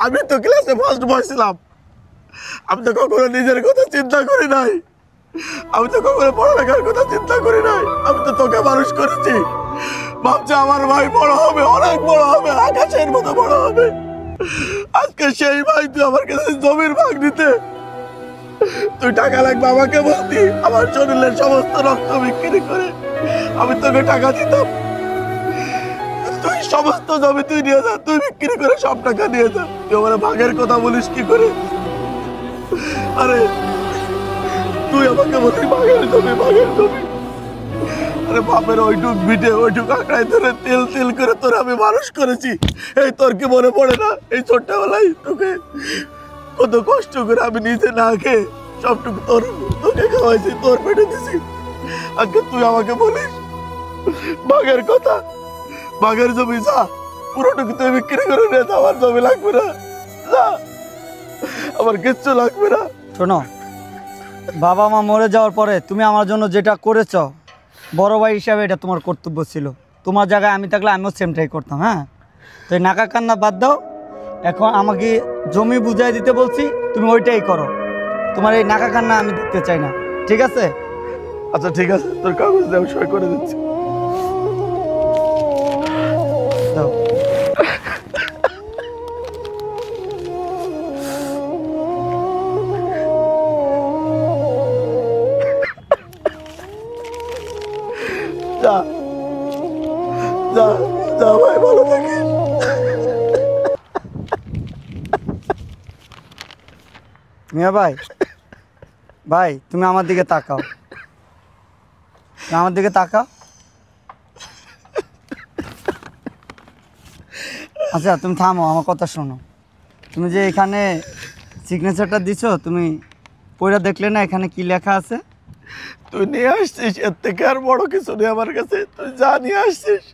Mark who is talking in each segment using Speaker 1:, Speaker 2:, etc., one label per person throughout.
Speaker 1: আমি তো ক্লাসে ফার্স্ট বয় ছিলাম। আমি তো কখনো নিজের কথা চিন্তা করি নাই। আমি তো কখনো পড়ালেখার কথা চিন্তা করি নাই। আমি তো তোকে মানুষ করেছি, ভাবছি আমার ভাই বড় হবে, অনেক বড় হবে, আকাশের মতো বড় হবে। আজকে সেই ভাই তুই আমার কাছে জমির ভাগ দিতে, তুই টাকা লাগবে আমাকে বলতি, আমার শরীরের সমস্ত রক্ত বিক্রি করে আমি তোকে টাকা দিতাম। তুই সমস্ত জমি তুই নিয়ে যা, তুই বিক্রি করে সব টাকা নিয়ে যা। তুই আমার ভাগের কথা বলিস কি করে? আরে তুই আমাকে বলিস ভাগের জমি, ভাগের জমি। আরে বাপের ওইটুক বিটে ওইটুক আঁকড়ায় ধরে তেল তেল করে তোর আমি মানুষ করেছি। এই তোর কি মনে পড়ে না এই ছোট্টবেলায় তোকে কত কষ্ট করে আমি নিজে না খেয়ে সবটুকু তোকে খাওয়াইছি, তোর পেটে দিছি। আজকে তুই আমাকে বলিস ভাগের কথা? ভাগের জমি যা, পুরোটুকু তুই বিক্রি করে নিয়ে যা, আমার জমি লাগবে না, যা, আমার কিচ্ছু লাগবে না।
Speaker 2: শোনো, বাবা মা মরে যাওয়ার পরে তুমি আমার জন্য যেটা করেছ, বড় ভাই হিসাবে এটা তোমার কর্তব্য ছিল। তোমার জায়গায় আমি থাকলে আমিও সেমটাই করতাম। হ্যাঁ, তো এই নাকা কান্না বাদ দাও। এখন আমাকে জমি বুঝাই দিতে বলছি, তুমি ওইটাই করো। তোমার এই নাকা কান্না আমি দেখতে চাই না, ঠিক আছে?
Speaker 1: আচ্ছা ঠিক আছে, তোর কাগজ দিয়ে আমি সই করে দিচ্ছি।
Speaker 2: দাও।
Speaker 1: যা যা যা ভাই, ভালো থাকিস।
Speaker 2: মিয়া ভাই, ভাই তুমি আমার দিকে তাকাও, আমার দিকে তাকাও। আচ্ছা তুমি থামো, আমার কথা শোনো। তুমি যে এখানে সিগনেচারটা দিছো, তুমি পড়ে দেখলে না এখানে কি লেখা আছে?
Speaker 1: তুই নিয়ে আসছিস, এর থেকে আর বড় কিছু নেই আমার কাছে। তুই যা নিয়ে আসছিস,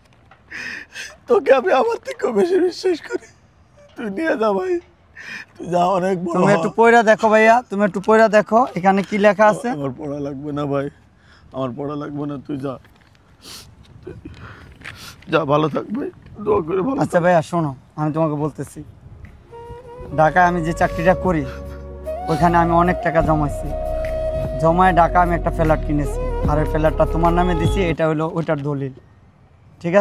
Speaker 1: তোকে আমি আমার থেকেও বেশি বিশ্বাস করি। তুই নিয়ে যা ভাই, তুই যা, অনেক বড়।
Speaker 2: তুমি একটু পড়ে দেখো ভাইয়া, তুমি একটু পড়ে দেখো এখানে কি লেখা আছে।
Speaker 1: আমার পড়া লাগবে না ভাই, আমার পড়া লাগবে না, তুই যা, যা, ভালো থাক ভাই, দোয়া করে ভালো।
Speaker 2: আচ্ছা ভাইয়া শোনো, আমি তোমাকে বলতেছি, ঢাকায় আমি যে চাকরিটা করি ওইখানে আমি অনেক টাকা জমাইছি। জমায় ঢাকা আমি একটা ফ্ল্যাট কিনেছি, আর ওই ফ্ল্যাটটা তোমার নামে দিছি। এটা হলো ওইটার দলিল, ঠিক আছে?